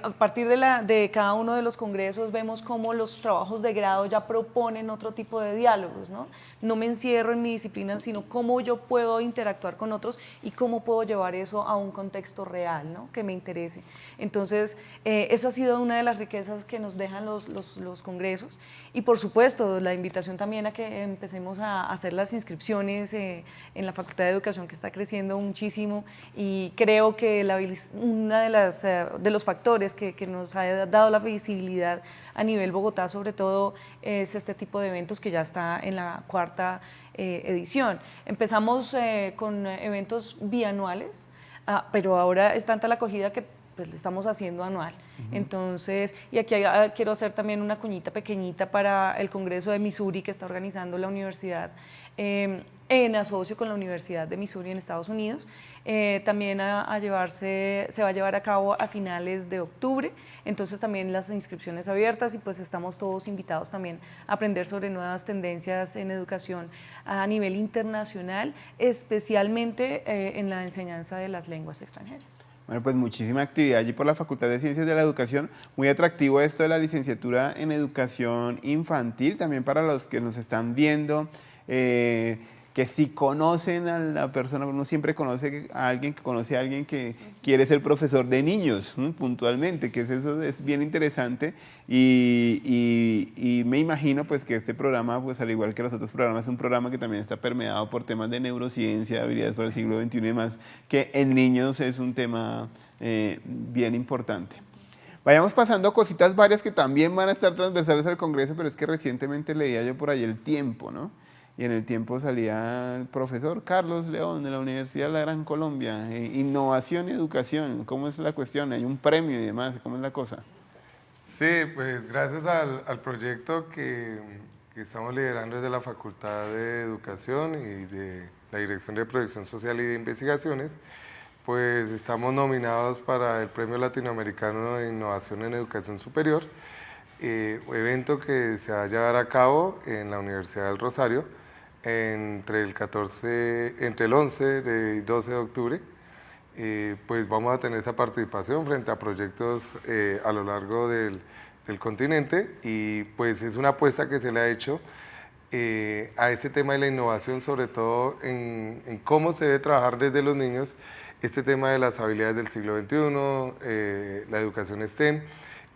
a partir de cada uno de los congresos. Vemos cómo los trabajos de grado ya proponen otro tipo de diálogos, ¿no? No me encierro en mi disciplina, sino cómo yo puedo interactuar con otros y cómo puedo llevar eso a un contexto real, ¿no? Que me interese. Entonces eso ha sido una de las riquezas que nos dejan los congresos, y por supuesto la invitación también a que empecemos a hacer las inscripciones en la Facultad de Educación, que está creciendo muchísimo, y creo que uno de los factores que nos ha dado la visibilidad a nivel Bogotá sobre todo es este tipo de eventos que ya está en la 4ª edición. Empezamos con eventos bianuales, pero ahora es tanta la acogida que pues lo estamos haciendo anual. Entonces, y aquí quiero hacer también una cuñita pequeñita para el Congreso de Missouri que está organizando la universidad en asocio con la Universidad de Missouri en Estados Unidos. También se va a llevar a cabo a finales de octubre, entonces también las inscripciones abiertas, y pues estamos todos invitados también a aprender sobre nuevas tendencias en educación a nivel internacional, especialmente en la enseñanza de las lenguas extranjeras. Bueno, pues muchísima actividad allí por la Facultad de Ciencias de la Educación. Muy atractivo esto de la licenciatura en educación infantil, también para los que nos están viendo, que si conocen a la persona, uno siempre conoce a alguien que conoce a alguien que quiere ser profesor de niños, ¿no? Puntualmente, que eso es bien interesante, y me imagino pues que este programa, pues al igual que los otros programas, es un programa que también está permeado por temas de neurociencia, habilidades para el siglo XXI y demás, que en niños es un tema bien importante. Vayamos pasando cositas varias que también van a estar transversales al Congreso, pero es que recientemente leía yo por ahí El Tiempo, ¿no? Y en El Tiempo salía el profesor Carlos León de la Universidad de la Gran Colombia, innovación y educación, ¿cómo es la cuestión? Hay un premio y demás, ¿cómo es la cosa? Sí, pues gracias al proyecto que estamos liderando desde la Facultad de Educación y de la Dirección de Proyección Social y de Investigaciones, pues estamos nominados para el Premio Latinoamericano de Innovación en Educación Superior, evento que se va a llevar a cabo en la Universidad del Rosario entre el 11 y 12 de octubre. Pues vamos a tener esa participación frente a proyectos a lo largo del continente, y pues es una apuesta que se le ha hecho a este tema de la innovación, sobre todo en cómo se debe trabajar desde los niños este tema de las habilidades del siglo XXI, la educación STEM,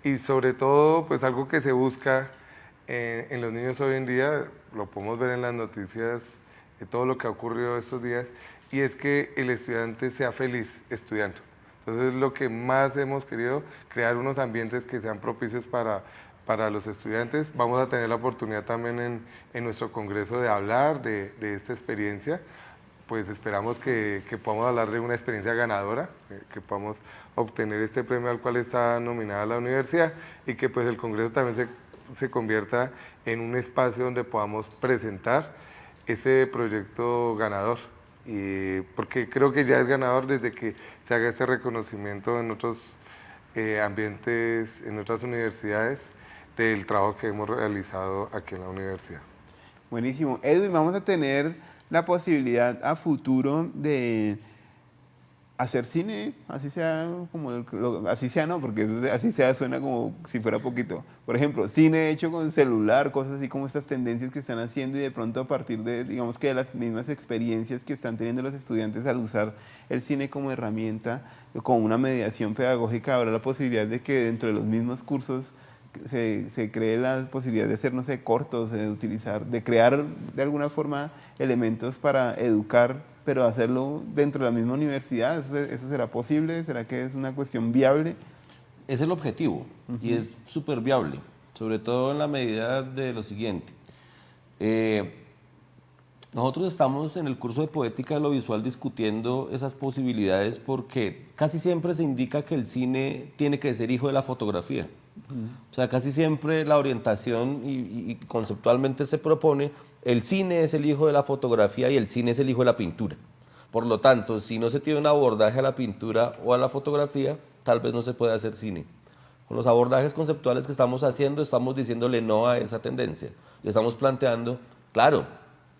y sobre todo pues algo que se busca en los niños hoy en día, lo podemos ver en las noticias de todo lo que ha ocurrido estos días, y es que el estudiante sea feliz estudiando. Entonces lo que más hemos querido, crear unos ambientes que sean propicios para los estudiantes. Vamos a tener la oportunidad también en nuestro congreso de hablar de esta experiencia. Pues esperamos que podamos hablar de una experiencia ganadora, que podamos obtener este premio al cual está nominada la universidad, y que pues el congreso también se convierta en un espacio donde podamos presentar ese proyecto ganador, porque creo que ya es ganador desde que se haga este reconocimiento en otros ambientes, en otras universidades, del trabajo que hemos realizado aquí en la universidad. Buenísimo. Edwin, vamos a tener la posibilidad a futuro de hacer cine, así sea, así sea no, porque así sea suena como si fuera poquito. Por ejemplo, cine hecho con celular, cosas así como estas tendencias que están haciendo, y de pronto a partir de, digamos que de las mismas experiencias que están teniendo los estudiantes al usar el cine como herramienta, como una mediación pedagógica, habrá la posibilidad de que dentro de los mismos cursos se cree la posibilidad de hacer, no sé, cortos, de crear de alguna forma elementos para educar, pero hacerlo dentro de la misma universidad. ¿Eso será posible? ¿Será que es una cuestión viable? Es el objetivo, y es súper viable, sobre todo en la medida de lo siguiente. Nosotros estamos en el curso de Poética de lo Visual discutiendo esas posibilidades, porque casi siempre se indica que el cine tiene que ser hijo de la fotografía. O sea, casi siempre la orientación y conceptualmente se propone, el cine es el hijo de la fotografía y el cine es el hijo de la pintura. Por lo tanto, si no se tiene un abordaje a la pintura o a la fotografía, tal vez no se pueda hacer cine. Con los abordajes conceptuales que estamos haciendo, estamos diciéndole no a esa tendencia. Y estamos planteando, claro,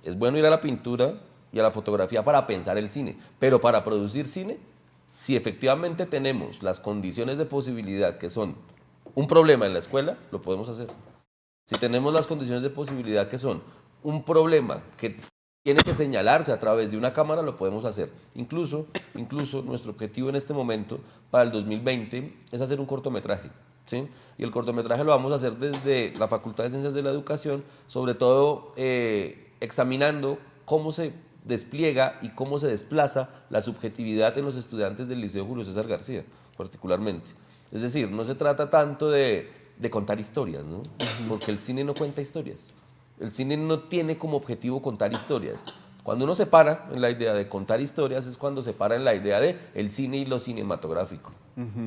es bueno ir a la pintura y a la fotografía para pensar el cine, pero para producir cine, si efectivamente tenemos las condiciones de posibilidad que son un problema en la escuela, lo podemos hacer. Si tenemos las condiciones de posibilidad que son un problema que tiene que señalarse a través de una cámara, lo podemos hacer. Incluso nuestro objetivo en este momento para el 2020 es hacer un cortometraje, ¿sí? Y el cortometraje lo vamos a hacer desde la Facultad de Ciencias de la Educación, sobre todo examinando cómo se despliega y cómo se desplaza la subjetividad en los estudiantes del Liceo Julio César García, particularmente. Es decir, no se trata tanto de contar historias, ¿no? Porque el cine no cuenta historias. El cine no tiene como objetivo contar historias. Cuando uno se para en la idea de contar historias es cuando se para en la idea de el cine y lo cinematográfico,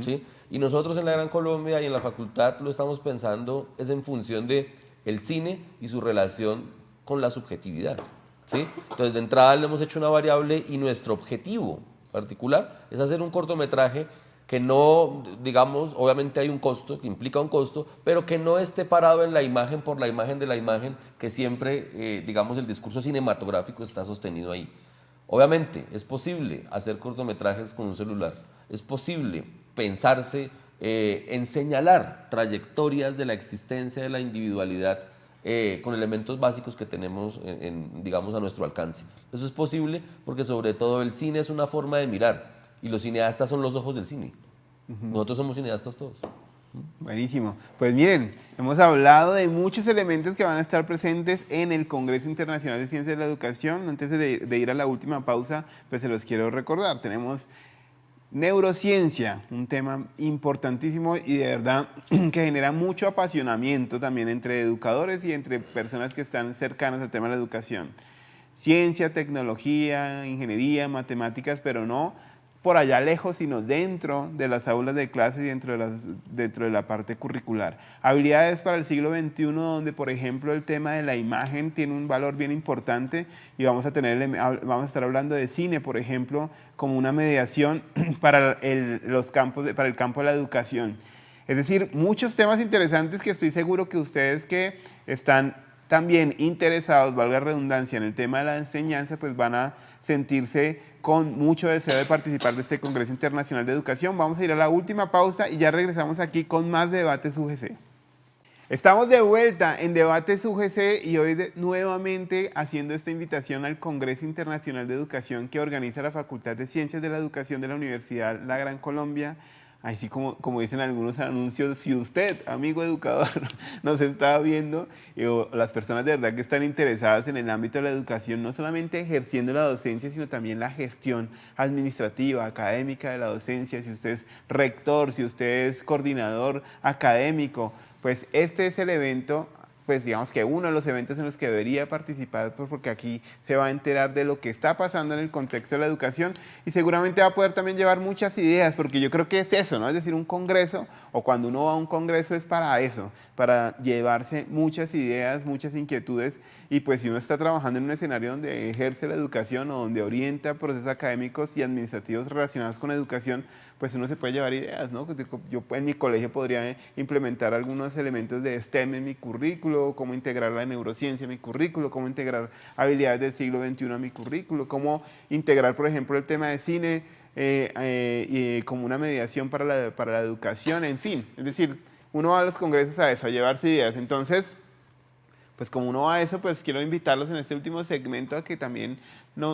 ¿sí? Y nosotros en la Gran Colombia y en la facultad lo estamos pensando es en función de el cine y su relación con la subjetividad, ¿sí? Entonces de entrada le hemos hecho una variable y nuestro objetivo particular es hacer un cortometraje que no, digamos, obviamente hay un costo, que implica un costo, pero que no esté parado en la imagen por la imagen de la imagen, que siempre, digamos, el discurso cinematográfico está sostenido ahí. Obviamente, es posible hacer cortometrajes con un celular, es posible pensarse en señalar trayectorias de la existencia de la individualidad con elementos básicos que tenemos, digamos, a nuestro alcance. Eso es posible porque sobre todo el cine es una forma de mirar. Y los cineastas son los ojos del cine. Nosotros somos cineastas todos. Buenísimo. Pues miren, hemos hablado de muchos elementos que van a estar presentes en el Congreso Internacional de Ciencias de la Educación. Antes de ir a la última pausa, pues se los quiero recordar. Tenemos neurociencia, un tema importantísimo y de verdad que genera mucho apasionamiento también entre educadores y entre personas que están cercanas al tema de la educación. Ciencia, tecnología, ingeniería, matemáticas, pero no por allá lejos, sino dentro de las aulas de clases y dentro de la parte curricular. Habilidades para el siglo XXI, donde, por ejemplo, el tema de la imagen tiene un valor bien importante y vamos a estar hablando de cine, por ejemplo, como una mediación para para el campo de la educación. Es decir, muchos temas interesantes que estoy seguro que ustedes que están también interesados, valga la redundancia, en el tema de la enseñanza, pues van a sentirse con mucho deseo de participar de este Congreso Internacional de Educación. Vamos a ir a la última pausa y ya regresamos aquí con más de Debates UGC. Estamos de vuelta en Debates UGC y hoy nuevamente haciendo esta invitación al Congreso Internacional de Educación que organiza la Facultad de Ciencias de la Educación de la Universidad La Gran Colombia. Así como dicen algunos anuncios, si usted, amigo educador, nos está viendo, o las personas de verdad que están interesadas en el ámbito de la educación, no solamente ejerciendo la docencia, sino también la gestión administrativa, académica de la docencia, si usted es rector, si usted es coordinador académico, pues este es el evento, pues digamos que uno de los eventos en los que debería participar, pues porque aquí se va a enterar de lo que está pasando en el contexto de la educación y seguramente va a poder también llevar muchas ideas, porque yo creo que es eso, ¿no? Es decir, un congreso, o cuando uno va a un congreso es para eso, para llevarse muchas ideas, muchas inquietudes, y pues si uno está trabajando en un escenario donde ejerce la educación o donde orienta procesos académicos y administrativos relacionados con la educación, pues uno se puede llevar ideas, ¿no? Yo en mi colegio podría implementar algunos elementos de STEM en mi currículo, cómo integrar la neurociencia en mi currículo, cómo integrar habilidades del siglo XXI a mi currículo, cómo integrar, por ejemplo, el tema de cine como una mediación para la educación, en fin. Es decir, uno va a los congresos a eso, a llevarse ideas. Entonces, pues como uno va a eso, pues quiero invitarlos en este último segmento a que también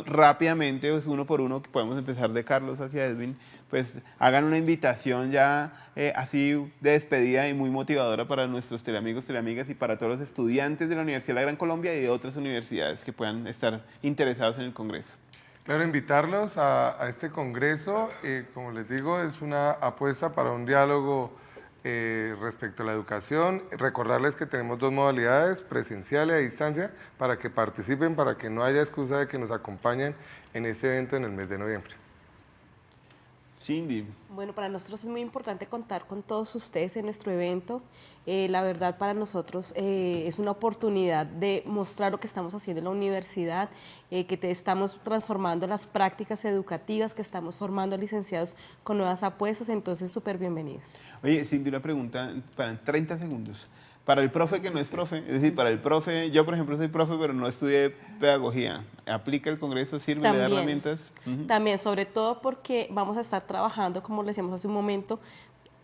rápidamente, pues uno por uno, que podemos empezar de Carlos hacia Edwin, pues hagan una invitación ya así de despedida y muy motivadora para nuestros teleamigos, teleamigas y para todos los estudiantes de la Universidad de la Gran Colombia y de otras universidades que puedan estar interesados en el Congreso. Claro, invitarlos a este congreso, como les digo, es una apuesta para un diálogo respecto a la educación. Recordarles que tenemos dos modalidades, presencial y a distancia, para que participen, para que no haya excusa de que nos acompañen en este evento en el mes de noviembre. Cindy. Bueno, para nosotros es muy importante contar con todos ustedes en nuestro evento. La verdad, para nosotros es una oportunidad de mostrar lo que estamos haciendo en la universidad, estamos transformando las prácticas educativas, que estamos formando a licenciados con nuevas apuestas, entonces súper bienvenidos. Oye, Cindy, una pregunta para 30 segundos. Para el profe que no es profe, es decir, para el profe, yo por ejemplo soy profe, pero no estudié pedagogía. ¿Aplica el Congreso? ¿Sirve? ¿Le da herramientas? También, sobre todo porque vamos a estar trabajando, como le decíamos hace un momento,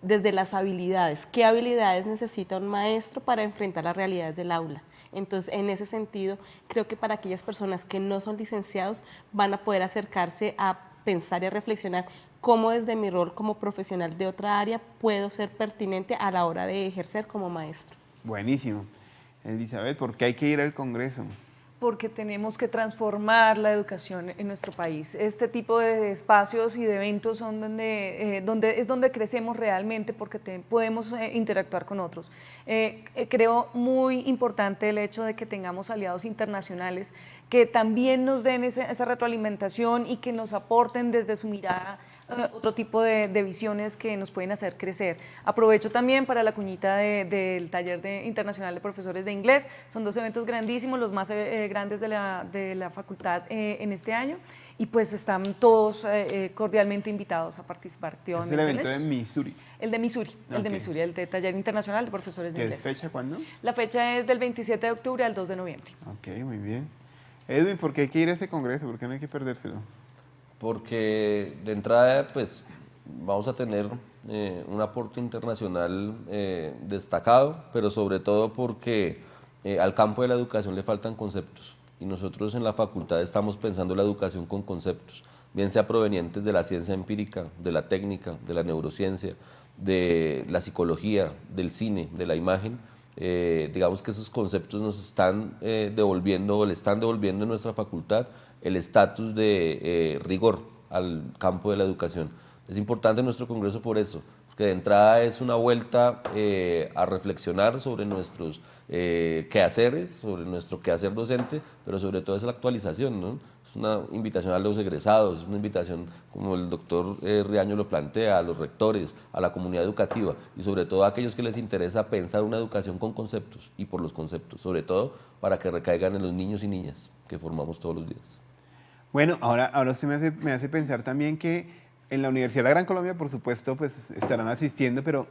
desde las habilidades. ¿Qué habilidades necesita un maestro para enfrentar las realidades del aula? Entonces, en ese sentido, creo que para aquellas personas que no son licenciados van a poder acercarse a pensar y a reflexionar cómo desde mi rol como profesional de otra área puedo ser pertinente a la hora de ejercer como maestro. Buenísimo. Elizabeth, ¿por qué hay que ir al Congreso? Porque tenemos que transformar la educación en nuestro país. Este tipo de espacios y de eventos son donde crecemos realmente porque podemos interactuar con otros. Creo muy importante el hecho de que tengamos aliados internacionales que también nos den esa retroalimentación y que nos aporten desde su mirada otro tipo de visiones que nos pueden hacer crecer. Aprovecho también para la cuñita del taller internacional de profesores de inglés. Son 2 eventos grandísimos, los más grandes de la facultad en este año, y pues están todos cordialmente invitados a participar. Es el evento de Missouri. El de Missouri, el de taller internacional de profesores de inglés. ¿Qué fecha, cuándo? La fecha es del 27 de octubre al 2 de noviembre. Ok, muy bien. Edwin, ¿por qué hay que ir a ese congreso? ¿Por qué no hay que perdérselo? Porque de entrada pues vamos a tener un aporte internacional destacado, pero sobre todo porque al campo de la educación le faltan conceptos y nosotros en la facultad estamos pensando la educación con conceptos, bien sea provenientes de la ciencia empírica, de la técnica, de la neurociencia, de la psicología, del cine, de la imagen. Digamos que esos conceptos nos están devolviendo o le están devolviendo en nuestra facultad el estatus de rigor al campo de la educación. Es importante nuestro congreso por eso, porque de entrada es una vuelta a reflexionar sobre nuestros quehaceres, sobre nuestro quehacer docente, pero sobre todo es la actualización, ¿no? Es una invitación a los egresados, es una invitación, como el doctor Riaño lo plantea, a los rectores, a la comunidad educativa y sobre todo a aquellos que les interesa pensar una educación con conceptos y por los conceptos, sobre todo para que recaigan en los niños y niñas que formamos todos los días. Bueno, ahora usted me hace pensar también que en la Universidad de la Gran Colombia, por supuesto, pues estarán asistiendo, pero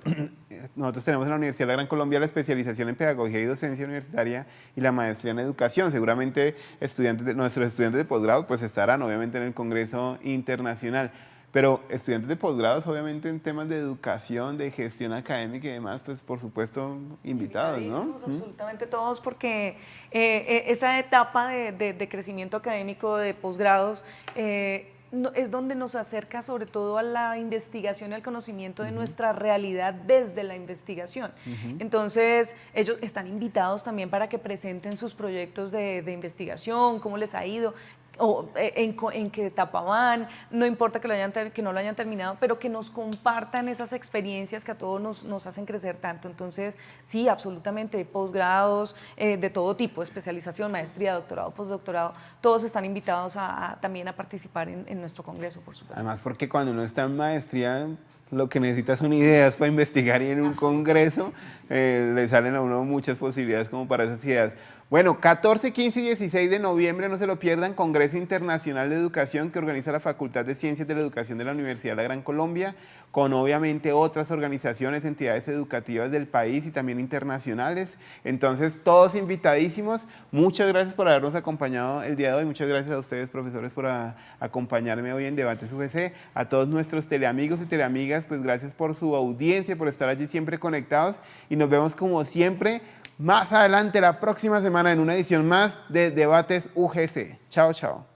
nosotros tenemos en la Universidad de la Gran Colombia la especialización en Pedagogía y Docencia Universitaria y la maestría en Educación. Seguramente nuestros estudiantes de posgrado pues estarán obviamente en el Congreso Internacional, pero estudiantes de posgrados obviamente en temas de educación, de gestión académica y demás, pues por supuesto invitados, ¿no? Absolutamente todos, porque esa etapa de crecimiento académico de posgrados es donde nos acerca sobre todo a la investigación y al conocimiento de nuestra realidad desde la investigación. Entonces, ellos están invitados también para que presenten sus proyectos de investigación, cómo les ha ido, o en qué etapa van, no importa que no lo hayan terminado, pero que nos compartan esas experiencias que a todos nos hacen crecer tanto. Entonces, sí, absolutamente, posgrados de todo tipo, especialización, maestría, doctorado, postdoctorado, todos están invitados también a participar en nuestro congreso, por supuesto. Además, porque cuando uno está en maestría, lo que necesita son ideas para investigar, y en un congreso le salen a uno muchas posibilidades como para esas ideas. Bueno, 14, 15 y 16 de noviembre, no se lo pierdan, Congreso Internacional de Educación que organiza la Facultad de Ciencias de la Educación de la Universidad de la Gran Colombia, con obviamente otras organizaciones, entidades educativas del país y también internacionales. Entonces, todos invitadísimos. Muchas gracias por habernos acompañado el día de hoy. Muchas gracias a ustedes, profesores, por acompañarme hoy en Debates UGC. A todos nuestros teleamigos y teleamigas, pues gracias por su audiencia, por estar allí siempre conectados. Y nos vemos como siempre más adelante la próxima semana en una edición más de Debates UGC. Chao, chao.